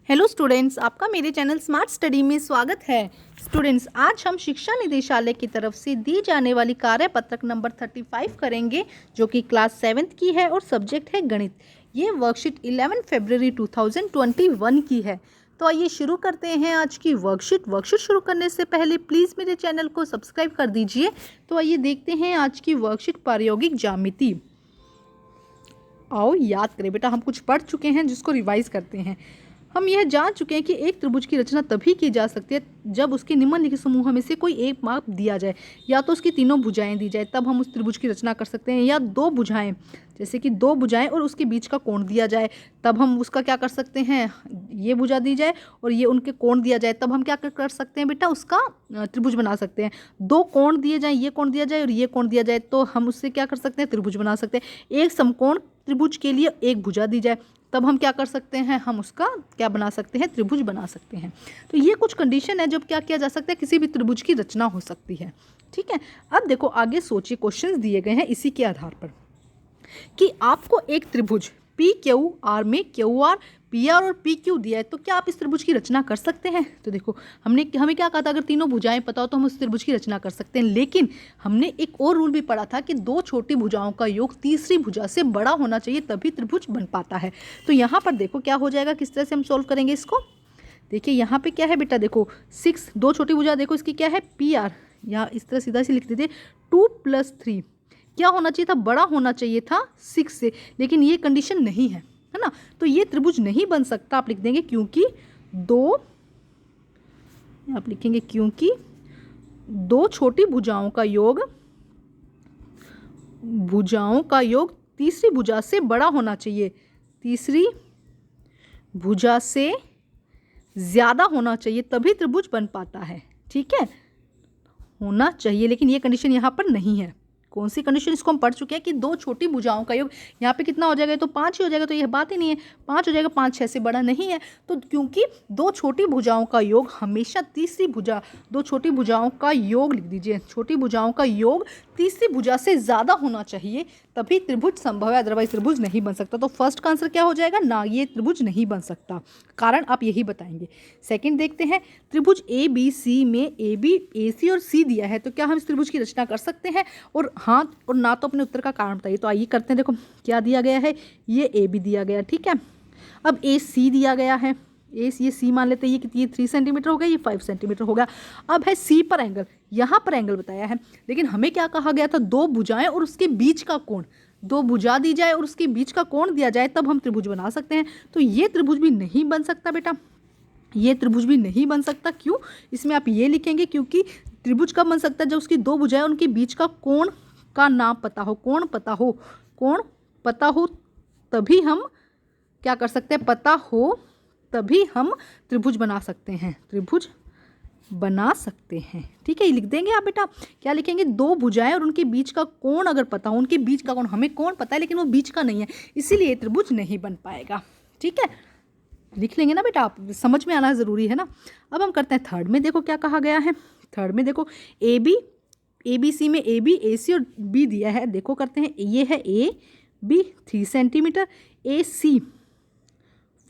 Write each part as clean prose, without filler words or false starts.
Hello students, आपका मेरे channel smart study में स्वागत है। स्टूडेंट्स, आज हम शिक्षा निदेशालय की तरफ से दी जाने वाली कार्यपत्रक नंबर 35 करेंगे, जो कि क्लास 7th की है और सब्जेक्ट है गणित। ये वर्कशीट 11 फरवरी 2021 की है। तो आइए शुरू करते हैं आज की वर्कशीट शुरू करने से पहले प्लीज़ मेरे चैनल को सब्सक्राइब कर दीजिए। तो आइए देखते हैं आज की वर्कशीट प्रायोगिक ज्यामिति। आओ याद करें बेटा, हम कुछ पढ़ चुके हैं जिसको रिवाइज करते हैं। हम यह जान चुके हैं कि एक त्रिभुज की रचना तभी की जा सकती है जब उसके निम्नलिखित समूह में से कोई एक माप दिया जाए। या तो उसकी तीनों भुजाएं दी जाए, तब हम उस त्रिभुज की रचना कर सकते हैं, या दो भुजाएं, जैसे कि दो भुजाएं और उसके बीच का कोण दिया जाए, तब हम उसका क्या कर सकते हैं, ये भुजा दी जाए और ये उनके कोण दिया जाए, तब हम क्या कर सकते हैं बेटा, उसका त्रिभुज बना सकते हैं। दो कोण दिए जाए, ये कोण दिया जाए और ये कोण दिया जाए, तो हम उससे क्या कर सकते हैं, त्रिभुज बना सकते हैं। एक समकोण त्रिभुज के लिए एक भुजा दी जाए, तब हम क्या कर सकते हैं, हम उसका क्या बना सकते हैं, त्रिभुज बना सकते हैं। तो ये कुछ कंडीशन है जब क्या किया जा सकता है, किसी भी त्रिभुज की रचना हो सकती है। ठीक है, अब देखो आगे सोचिए, क्वेश्चंस दिए गए हैं इसी के आधार पर कि आपको एक त्रिभुज पी क्यू आर में क्यू आर पी आर और पी क्यू दिया है, तो क्या आप इस त्रिभुज की रचना कर सकते हैं। तो देखो हमें क्या कहा था, अगर तीनों भुजाएं पता हो तो हम उस त्रिभुज की रचना कर सकते हैं। लेकिन हमने एक और रूल भी पढ़ा था कि दो छोटी भुजाओं का योग तीसरी भुजा से बड़ा होना चाहिए, तभी त्रिभुज बन पाता है। तो यहाँ पर देखो क्या हो जाएगा, किस तरह से हम सोल्व करेंगे इसको। देखिए यहाँ पे क्या है बेटा, देखो 6, दो छोटी भुजा, देखो इसकी क्या है, पी आर, यहाँ इस तरह सीधा से लिख देते, 2 + 3 क्या होना चाहिए था, बड़ा होना चाहिए था 6 से, लेकिन ये कंडीशन नहीं है ना, तो ये त्रिभुज नहीं बन सकता। आप लिख देंगे क्योंकि आप लिखेंगे क्योंकि दो छोटी भुजाओं का योग तीसरी भुजा से बड़ा होना चाहिए, तीसरी भुजा से ज्यादा होना चाहिए, तभी त्रिभुज बन पाता है। ठीक है, होना चाहिए, लेकिन ये कंडीशन यहाँ पर नहीं है। कौन सी कंडीशन, इसको हम पढ़ चुके हैं कि दो छोटी भुजाओं का योग, यहाँ पे कितना हो जाएगा, तो 5 ही हो जाएगा, तो यह बात ही नहीं है, 5 हो जाएगा, 5 6 से बड़ा नहीं है। तो क्योंकि दो छोटी भुजाओं का योग हमेशा तीसरी भुजा, दो छोटी भुजाओं का योग लिख दीजिए, छोटी भुजाओं का योग तीसरी भुजा से ज़्यादा होना चाहिए, तभी त्रिभुज संभव है, अदरवाइज त्रिभुज नहीं बन सकता। तो फर्स्ट का आंसर क्या हो जाएगा, ना, ये त्रिभुज नहीं बन सकता, कारण आप यही बताएंगे। सेकंड देखते हैं, त्रिभुज ए बी सी में ए बी ए सी और सी दिया है, तो क्या हम इस त्रिभुज की रचना कर सकते हैं, और हाँ और ना, तो अपने उत्तर का कारण बताइए। तो आइए करते हैं, देखो क्या दिया गया है, ये ए बी दिया गया, ठीक है, अब ए सी दिया गया है, ये सी मान लेते हैं, ये कितनी, 3 सेंटीमीटर हो गया, ये 5 सेंटीमीटर हो गया। अब है सी पर एंगल, यहाँ पर एंगल बताया है, लेकिन हमें क्या कहा गया था, दो भुजाएं और उसके बीच का कोण, दो भुजा दी जाए और उसके बीच का कोण दिया जाए, तब हम त्रिभुज बना सकते हैं। तो ये त्रिभुज भी नहीं बन सकता बेटा, ये त्रिभुज भी नहीं बन सकता। क्यों, इसमें आप ये लिखेंगे क्योंकि त्रिभुज कब बन सकता है, जब उसकी दो भुजाएं उनके बीच का कोण का नाम पता हो, कोण पता हो तभी हम क्या कर सकते हैं, पता हो तभी हम त्रिभुज बना सकते हैं, त्रिभुज बना सकते हैं। ठीक है, ये लिख देंगे आप बेटा, क्या लिखेंगे, दो भुजाएं और उनके बीच का कोण अगर पता हो, उनके बीच का कोण, हमें कोण पता है लेकिन वो बीच का नहीं है, इसीलिए त्रिभुज नहीं बन पाएगा। ठीक है, लिख लेंगे ना बेटा, आप समझ में आना ज़रूरी है ना। अब हम करते हैं थर्ड में, देखो क्या कहा गया है, थर्ड में देखो ए बी सी में ए बी ए सी और बी दिया है, देखो करते हैं, ये है A B 3 centimetre, A C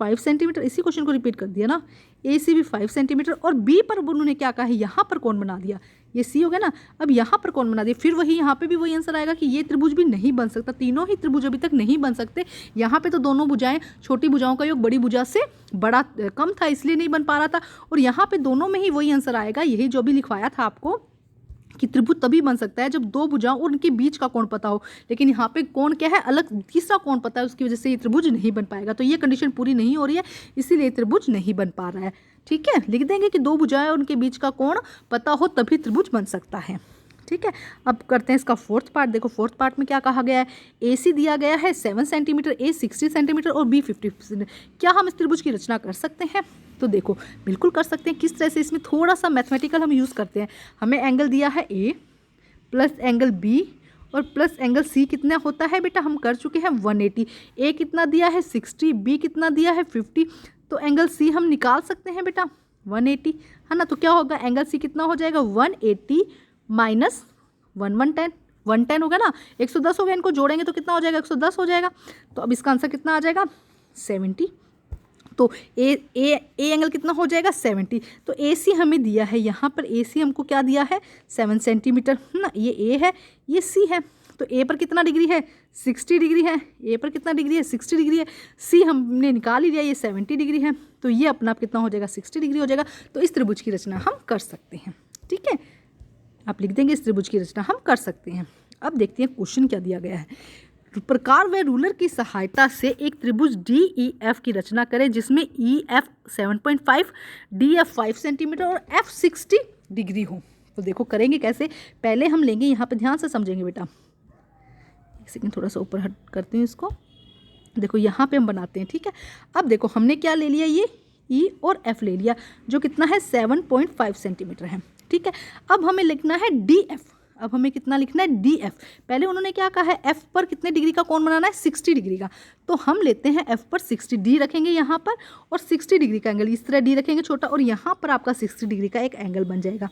5 centimetre, इसी क्वेश्चन को रिपीट कर दिया ना, ए सी भी 5 सेंटीमीटर, और बी पर उन्होंने क्या कहा है, यहाँ पर कोण बना दिया, ये सी हो गया ना, अब यहाँ पर कोण बना दिया, फिर वही यहाँ पे भी वही आंसर आएगा कि ये त्रिभुज भी नहीं बन सकता, तीनों ही त्रिभुज अभी तक नहीं बन सकते। यहाँ पे तो दोनों भुजाएं, छोटी भुजाओं का योग बड़ी भुजा से बड़ा कम था, इसलिए नहीं बन पा रहा था, और यहाँ पे दोनों में ही वही आंसर आएगा, यही जो भी लिखवाया था आपको कि त्रिभुज तभी बन सकता है जब दो भुजाओं और उनके बीच का कोण पता हो, लेकिन यहाँ पे कोण क्या है, अलग तीसरा कोण पता है, उसकी वजह से ये त्रिभुज नहीं बन पाएगा। तो ये कंडीशन पूरी नहीं हो रही है, इसीलिए त्रिभुज नहीं बन पा रहा है। ठीक है, लिख देंगे कि दो भुजाएं और उनके बीच का कोण पता हो तभी त्रिभुज बन सकता है। ठीक है, अब करते हैं इसका फोर्थ पार्ट। देखो फोर्थ पार्ट में क्या कहा गया है, ए सी दिया गया है 7 सेंटीमीटर, ए 60 सेंटीमीटर और बी 50। क्या हम इस त्रिभुज की रचना कर सकते हैं, तो देखो बिल्कुल कर सकते हैं। किस तरह से, इसमें थोड़ा सा मैथमेटिकल हम यूज़ करते हैं। हमें एंगल दिया है ए प्लस एंगल बी और प्लस एंगल सी कितना होता है बेटा, हम कर चुके हैं 180। ए कितना दिया है 60, बी कितना दिया है 50, तो एंगल सी हम निकाल सकते हैं बेटा 180, है ना। तो क्या होगा, एंगल सी कितना हो जाएगा, 180 माइनस 110 हो गया ना, 110 हो गया, इनको जोड़ेंगे तो कितना हो जाएगा, 110 हो जाएगा। तो अब इसका आंसर कितना आ जाएगा, 70। तो ए एंगल कितना हो जाएगा 70। तो ए सी हमें दिया है, यहाँ पर ए सी हमको क्या दिया है 7 सेंटीमीटर है ना। ये ए है, ये सी है, तो ए पर कितना डिग्री है 60 डिग्री है, ए पर कितना डिग्री है 60 डिग्री है, सी हमने निकाल ही लिया ये 70 डिग्री है, तो ये अपना कितना हो जाएगा 60 डिग्री हो जाएगा। तो इस त्रिभुज की रचना हम कर सकते हैं। ठीक है, आप लिख देंगे इस त्रिभुज की रचना हम कर सकते हैं। अब देखते हैं क्वेश्चन क्या दिया गया है। प्रकार व रूलर की सहायता से एक त्रिभुज डी ई एफ की रचना करें जिसमें E F 7.5, D F 5 centimetre और एफ 60 डिग्री हो। तो देखो करेंगे कैसे, पहले हम लेंगे, यहाँ पे ध्यान से समझेंगे बेटा, एक सेकेंड थोड़ा सा ऊपर हट करती हूँ इसको। देखो यहाँ पे हम बनाते हैं। ठीक है, अब देखो हमने क्या ले लिया, ये ई और एफ ले लिया जो कितना है 7.5 सेंटीमीटर है। ठीक है, अब हमें लिखना है डी एफ। अब हमें कितना लिखना है डी एफ। पहले उन्होंने क्या कहा है एफ पर कितने डिग्री का कोण बनाना है 60 डिग्री का, तो हम लेते हैं एफ पर 60, डी रखेंगे यहाँ पर और 60 डिग्री का एंगल, इस तरह डी रखेंगे छोटा और यहाँ पर आपका 60 डिग्री का एक एंगल बन जाएगा।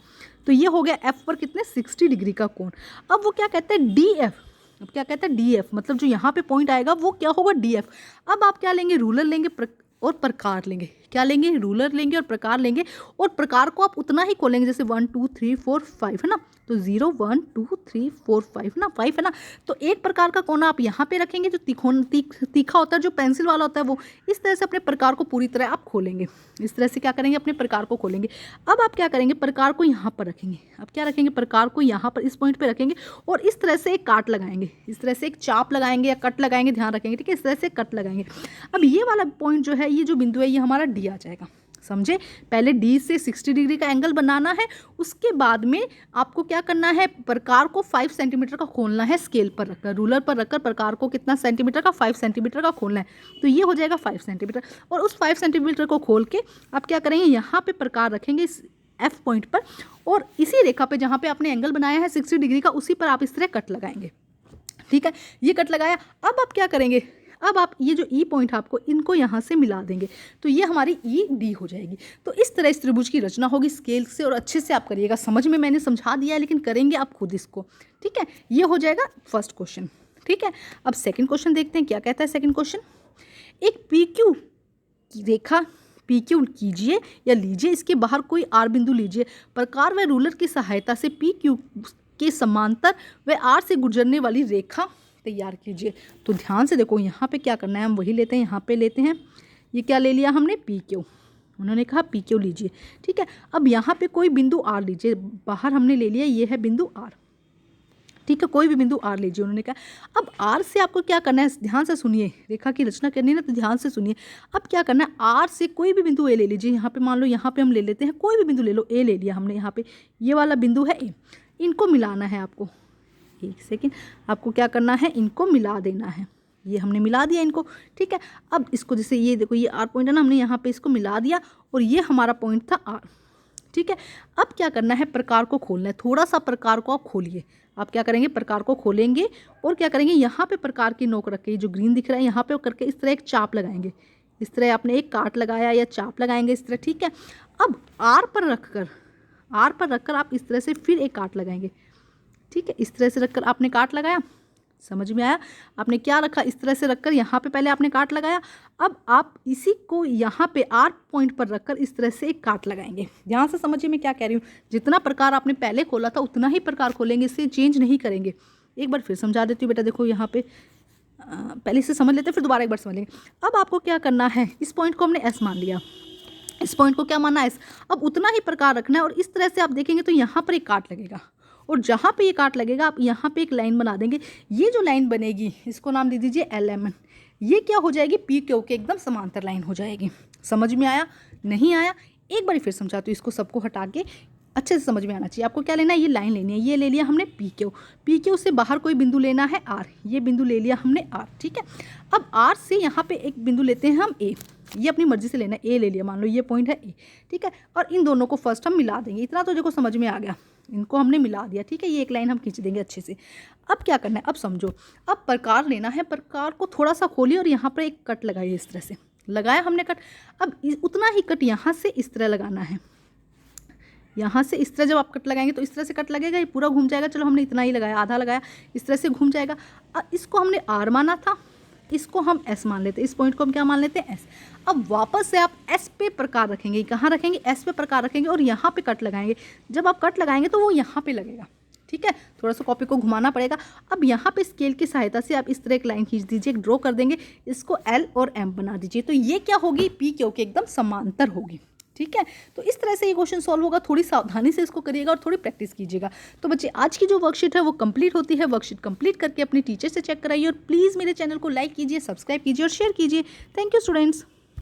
तो ये हो गया एफ पर कितने 60 डिग्री का कोण। अब वो क्या कहते हैं डी एफ, अब क्या कहते हैं डी एफ मतलब जो यहाँ पे पॉइंट आएगा वो क्या होगा डी एफ। अब आप क्या लेंगे रूलर लेंगे और प्रकार लेंगे, क्या लेंगे रूलर लेंगे और प्रकार लेंगे, और प्रकार को आप उतना ही खोलेंगे जैसे 1 2 3 4 5 है ना, तो 0 1 2 3 4 5 ना 5 है ना। तो एक प्रकार का कोना आप यहाँ पे रखेंगे जो तीखा होता है, जो पेंसिल वाला होता है, वो इस तरह से अपने प्रकार को पूरी तरह आप खोलेंगे। इस तरह से क्या करेंगे अपने प्रकार को खोलेंगे। अब आप क्या करेंगे प्रकार को यहाँ पर रखेंगे, अब क्या रखेंगे प्रकार को यहाँ पर इस पॉइंट पे रखेंगे और इस तरह से एक काट लगाएंगे, इस तरह से एक चाप लगाएंगे या कट लगाएंगे, ध्यान रखेंगे। ठीक है, इस तरह से कट लगाएंगे। अब ये वाला पॉइंट जो है, ये जो बिंदु है, ये हमारा डी आ जाएगा। समझे, पहले डी से 60 डिग्री का एंगल बनाना है, उसके बाद में आपको क्या करना है प्रकार को 5 सेंटीमीटर का खोलना है स्केल पर रखकर, रूलर पर रखकर प्रकार को कितना सेंटीमीटर का 5 सेंटीमीटर का खोलना है। तो ये हो जाएगा 5 सेंटीमीटर, और उस 5 सेंटीमीटर को खोल के आप क्या करेंगे यहाँ पे प्रकार रखेंगे इस एफ पॉइंट पर, और इसी रेखा पे जहाँ पे आपने एंगल बनाया है 60 डिग्री का, उसी पर आप इस तरह कट लगाएंगे। ठीक है, ये कट लगाया। अब आप क्या करेंगे, अब आप ये जो ई पॉइंट आपको इनको यहाँ से मिला देंगे, तो ये हमारी ई डी हो जाएगी। तो इस तरह इस त्रिभुज की रचना होगी स्केल से, और अच्छे से आप करिएगा। समझ में मैंने समझा दिया है, लेकिन करेंगे आप खुद इसको। ठीक है, ये हो जाएगा फर्स्ट क्वेश्चन। ठीक है, अब सेकंड क्वेश्चन देखते हैं क्या कहता है सेकंड क्वेश्चन। एक पी क्यू की रेखा पी क्यू कीजिए या लीजिए, इसके बाहर कोई आर बिंदु लीजिए, प्रकार व रूलर की सहायता से पी क्यू के समांतर व आर से गुजरने वाली रेखा तैयार कीजिए। तो ध्यान से देखो यहाँ पे क्या करना है, हम वही लेते हैं, यहाँ पे लेते हैं, ये क्या ले लिया हमने पी क्यू, उन्होंने कहा पी क्यू लीजिए। ठीक है, अब यहाँ पे कोई बिंदु आर लीजिए, बाहर हमने ले लिया ये है बिंदु आर। ठीक है, कोई भी बिंदु आर लीजिए उन्होंने कहा। अब आर से आपको क्या करना है, ध्यान से सुनिए, रेखा की रचना करनी है ना, तो ध्यान से सुनिए। अब क्या करना है, आर से कोई भी बिंदु ए ले लीजिए। यहाँ पे मान लो यहाँ पे हम ले लेते हैं, कोई भी बिंदु ले लो, ए ले लिया हमने, यहाँ पे ये वाला बिंदु है ए, इनको मिलाना है आपको। एक सेकेंड, आपको क्या करना है, इनको मिला देना है। ये हमने मिला दिया इनको। ठीक है, अब इसको जैसे ये देखो ये आर पॉइंट है ना, हमने यहाँ पे इसको मिला दिया और ये हमारा पॉइंट था आर। ठीक है, अब क्या करना है, प्रकार को खोलना है। थोड़ा सा प्रकार को आप खोलिए। आप क्या करेंगे, प्रकार को खोलेंगे और क्या करेंगे, यहाँ पे प्रकार की नोक रख के जो ग्रीन दिख रहा है यहाँ पे करके इस तरह एक चाप लगाएंगे। इस तरह आपने एक काट लगाया या चाप लगाएंगे इस तरह। ठीक है, अब आर पर रखकर आप इस तरह से फिर एक काट लगाएंगे। ठीक है, इस तरह से रखकर आपने काट लगाया, समझ में आया। आपने क्या रखा, इस तरह से रखकर यहाँ पे पहले आपने काट लगाया। अब आप इसी को यहाँ पे आर पॉइंट पर रखकर इस तरह से एक काट लगाएंगे। ध्यान से समझिए मैं क्या कह रही हूँ। जितना प्रकार आपने पहले खोला था उतना ही प्रकार खोलेंगे, इससे चेंज नहीं करेंगे। एक बार फिर समझा देती हूँ बेटा, देखो यहाँ पे पहले से समझ लेते हैं, फिर दोबारा एक बार समझ लेंगे। अब आपको क्या करना है, इस पॉइंट को हमने एस मान लिया, इस पॉइंट को क्या माना एस। अब उतना ही प्रकार रखना है और इस तरह से आप देखेंगे तो यहाँ पर एक काट लगेगा, और जहाँ पे ये काट लगेगा आप यहाँ पे एक लाइन बना देंगे। ये जो लाइन बनेगी इसको नाम दे दीजिए LMN। ये क्या हो जाएगी, पी क्यू के एकदम समांतर लाइन हो जाएगी। समझ में आया, नहीं आया, एक बार फिर समझाती हूँ। इसको सबको हटा के अच्छे से समझ में आना चाहिए। आपको क्या लेना है, ये लाइन लेनी है। ये ले लिया हमने पी क्यू से बाहर कोई बिंदु लेना है आर, ये बिंदु ले लिया हमने आर। ठीक है, अब आर से यहाँ पे एक बिंदु लेते हैं हम ए, ये अपनी मर्जी से लेना है, ए ले लिया, मान लो ये पॉइंट है ए। ठीक है, और इन दोनों को फर्स्ट हम मिला देंगे। इतना तो देखो समझ में आ गया, इनको हमने मिला दिया। ठीक है, ये एक लाइन हम खींच देंगे अच्छे से। अब क्या करना है, अब समझो, अब प्रकार लेना है। प्रकार को थोड़ा सा खोलिए और यहाँ पर एक कट लगाइए, इस तरह से लगाया हमने कट। अब उतना ही कट यहाँ से इस तरह लगाना है, यहाँ से इस तरह जब आप कट लगाएंगे तो इस तरह से कट लगेगा, ये पूरा घूम जाएगा। चलो हमने इतना ही लगाया, आधा लगाया, इस तरह से घूम जाएगा। इसको हमने आर माना था, इसको हम एस मान लेते हैं, इस पॉइंट को हम क्या मान लेते हैं, एस। अब वापस से आप एस पे प्रकार रखेंगे, कहाँ रखेंगे, एस पे प्रकार रखेंगे और यहाँ पे कट लगाएंगे। जब आप कट लगाएंगे तो वो यहाँ पे लगेगा, ठीक है। थोड़ा सा कॉपी को घुमाना पड़ेगा। अब यहाँ पे स्केल की सहायता से आप इस तरह एक लाइन खींच दीजिए, एक ड्रॉ कर देंगे, इसको एल और एम बना दीजिए। तो ये क्या होगी, पी क्यू के एकदम समांतर होगी, ठीक है। तो इस तरह से ये क्वेश्चन सॉल्व होगा। थोड़ी सावधानी से इसको करिएगा और थोड़ी प्रैक्टिस कीजिएगा। तो बच्चे आज की जो वर्कशीट है वो कंप्लीट होती है। वर्कशीट कंप्लीट करके अपनी टीचर से चेक कराइए और प्लीज़ मेरे चैनल को लाइक कीजिए, सब्सक्राइब कीजिए और शेयर कीजिए। Thank you students.